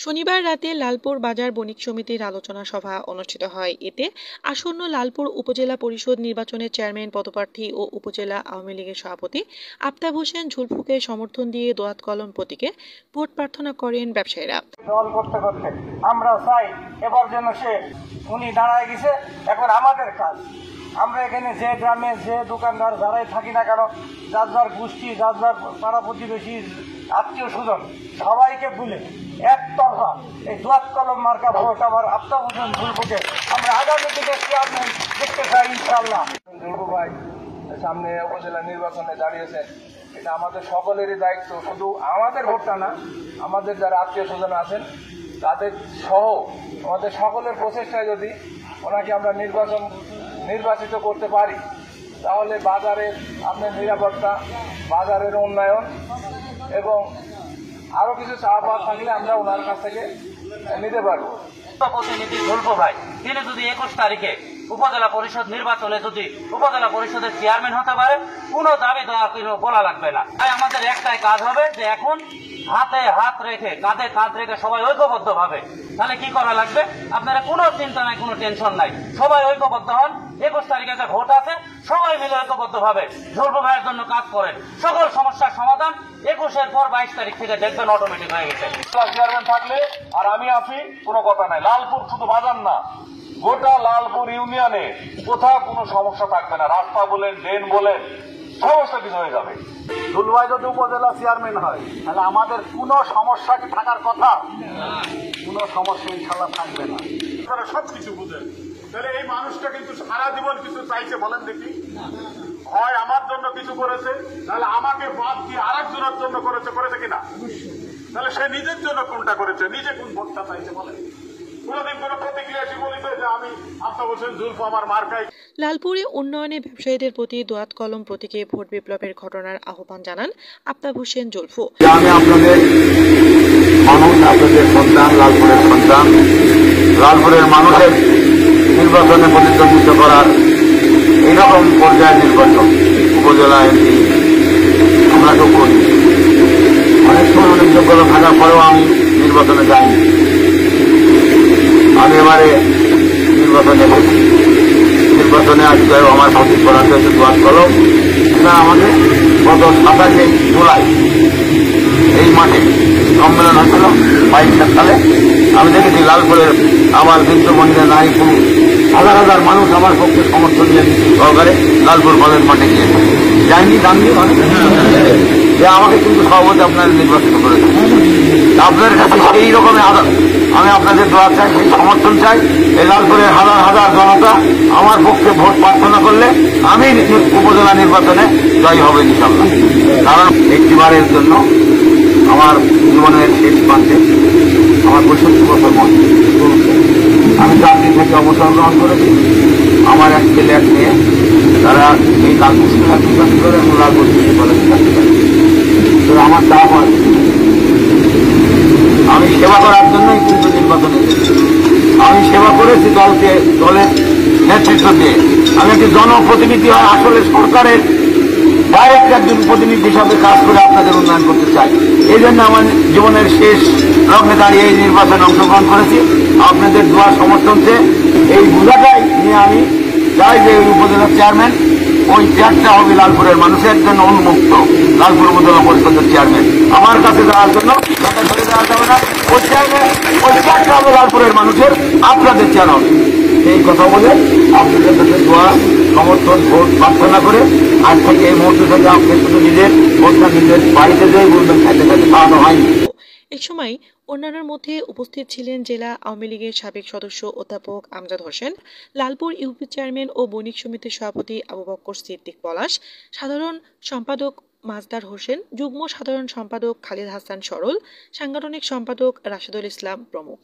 শনিবার রাতে লালপুর বাজার বণিক সমিতির আলোচনা সভা অনুষ্ঠিত হয়। এতে আসন্ন লালপুর উপজেলা পরিষদ নির্বাচনের চেয়ারম্যান পদপ্রার্থী ও উপজেলা আওয়ামী লীগের সভাপতি আফতাব হোসেন ঝুলফুকে সমর্থন দিয়ে দোয়াত কলম প্রতীকে ভোট প্রার্থনা করেন ব্যবসায়ীরা। দল করতে করতে আমরা চাই এবার যেন সে উনি দাঁড়ায় গেছে, এখন আমাদের কাজ। আমরা এখানে যে গ্রামে যে দোকানদার যারাই থাকি না কেন, যার যার গোষ্ঠী, যার যার পাড়া প্রতিবেশী, আত্মীয় স্বজন সবাইকে ভুলে একতরফা এই দোয়াত কলম মার্কা ভোট আমার আফতাব হোসেন ঝুলফুকে আমরা আগামী দিনে চেয়ারম্যান দেখতে চাই ইনশাআল্লাহ। ঝুলফু ভাই সামনে উপজেলা নির্বাচনে দাঁড়িয়েছেন, এটা আমাদের সকলেরই দায়িত্ব। শুধু আমাদের ভোটটা না, আমাদের যারা আত্মীয় স্বজন আছেন তাদের সহ আমাদের সকলের প্রচেষ্টায় যদি ওনাকে আমরা নির্বাচিত করতে পারি, তাহলে বাজারের আপনার নিরাপত্তা, বাজারের উন্নয়ন এবং আরো কিছু চাওয়া থাকলে আমরা ওনার কাছ থেকে নিতে পারবো। প্রতিনিধি ঝুলফু ভাই তিনি যদি 21 তারিখে উপজেলা পরিষদ নির্বাচনে যদি উপজেলা পরিষদের চেয়ারম্যান হতে পারে, কোনো দাবি দেওয়া বলা লাগবে না। তাই আমাদের একটাই কাজ হবে যে এখন হাতে হাত রেখে কাঁধে কাঁধ রেখে সবাই ঐক্যবদ্ধ ভাবে, তাহলে কি করা লাগবে আপনারা কোনো চিন্তা নাই, কোনো টেনশন নাই, সবাই ঐক্যবদ্ধ হন। 21 তারিখে যে ভোট আছে সবাই মিলে ঐক্যবদ্ধ ভাবে ঝুলফু ভাইয়ের জন্য কাজ করেন। সকল সমস্যার সমাধান 21-এর পর 22 তারিখ থেকে দেখবেন অটোমেটিক হয়ে গেছে। চেয়ারম্যান থাকলে আর আমি আছি কোনো কথা নাই। লালপুর শুধু বাজার না, গোটা লালপুর ইউনিয়নে কোথাও কোনো সমস্যা থাকবে না। রাস্তা বলেন, ড্রেন বলেন, সমস্ত কিছু হয়ে যাবে। ঝুলভাই যদি উপজেলা চেয়ারম্যান হয় তাহলে আমাদের কোনো সমস্যা কি থাকার কথা? কোনো সমস্যা ইনশাল্লাহ থাকবে না। আপনারা সবকিছু বুঝেন, তাহলে এই মানুষটা কিন্তু সারা জীবন কিছু চাইছে বলেন দেখি? হয় আমার জন্য কিছু করেছে, তাহলে আমাকে বাদ দিয়ে আরেকজনের জন্য করেছে কিনা? তাহলে সে নিজের জন্য কোনটা করেছে, নিজে কোন ভোটটা চাইছে বলেন? কোনদিন কোন প্রতিক্রিয়া বলেছে যে আমি আফতাব হোসেন ঝুলফু আমার মার্কায়? লালপুরে উন্নয়নে ব্যবসায়ীদের প্রতি দোয়াত কলম প্রতীকে ভোট বিপ্লবের ঘটনার আহ্বান জানান আফতাব হোসেন ঝুলফু। আমি আপনাদের মানুষ, আপনাদের সন্তান, লালপুরের সন্তান, লালপুরের মানুষের নির্বাচনে প্রতিদ্বন্দ্বিতা করার এইরকম পর্যায়ের নির্বাচন উপজেলা এমপি আমরা তো করি। অনেক সময় অনেক যোগ্যতা থাকার পরেও আমি নির্বাচনে যাইনি। আমি এবারে নির্বাচনে আজকে আমার প্রতীক করা হয়েছে দোয়াত কলম। এটা আমাদের গত 27শে জুলাই এই মাঠে সম্মেলন হয়েছিল 22 সালে। আমি দেখেছি লালপুরের আমার বৃদ্ধবন্ধে নারী পুরুষ হাজার হাজার মানুষ আমার পক্ষে সমর্থন দিয়ে সহকারে লালপুর কলেজ মাঠে গিয়েছে। যায়নি গান্ধী যে আমাকে কিন্তু সভাপতি আপনারা নির্বাচিত করেছেন। আপনাদের কাছে এই রকমের আমি আপনাদের দোয়া চাই, সেই সমর্থন চাই। এই লালপুরের হাজার হাজার জনতা আমার পক্ষে ভোট প্রার্থনা করলে আমি উপজেলা নির্বাচনে জয়ী হবে ইনশাল্লাহ। কারণ একটিবারের জন্য আমার জীবনের শেষ প্রান্তে আমার 65 বছর বয়স, আমি চাকরি থেকে অবসর গ্রহণ করেছি। আমার এক ছেলে এক মেয়ে, তারা এই লালপুর চাকরি করে লালপুর কলেজে চাকরি করে। তো আমার চাপ হয় আমি সেবা করার জন্যই কিন্তু নির্বাচনে এসেছি। আমি সেবা করেছি দলের নেতৃত্ব দিয়ে। আমি একটি জনপ্রতিনিধি হয়, আসলে সরকারের ডাইরেক্ট একজন প্রতিনিধি হিসাবে কাজ করে আপনাদের উন্নয়ন করতে চাই। এই জন্য আমার জীবনের শেষ লগ্নে দাঁড়িয়ে এই নির্বাচনে অংশগ্রহণ করেছি। আপনাদের দোয়া সমর্থন চেয়ে এই বোঝাটাই নিয়ে আমি চাই যে এই উপজেলার চেয়ারম্যান, ওই চেয়ারটা হবে লালপুরের মানুষের জন্য উন্মুক্ত। লালপুর উপজেলা পরিষদের চেয়ারম্যান আমার কাছে যাওয়ার জন্য তাকে ধরে দেওয়া যাবে না। ওই চেয়ারটা হবে লালপুরের মানুষের, আপনাদের চেয়ার হবে। এই কথা বলে আপনাদের কাছে দোয়া সমর্থন ভোট প্রার্থনা করে আজ থেকে এই মুহূর্তে থেকে আপনি শুধু নিজের ভোটটা নিজের বাড়িতে যেয়ে বলবেন, খাইতে খাইতে খাওয়ানো হয়নি। এই সময় অন্যান্যের মধ্যে উপস্থিত ছিলেন জেলা আওয়ামী লীগের সাবেক সদস্য অধ্যাপক আমজাদ হোসেন, লালপুর ইউপি চেয়ারম্যান ও বণিক সমিতির সভাপতি আবু বক্কর সিদ্দিক পলাশ, সাধারণ সম্পাদক মাজদার হোসেন, যুগ্ম সাধারণ সম্পাদক খালিদ হাসান সরল, সাংগঠনিক সম্পাদক রাশেদুল ইসলাম প্রমুখ।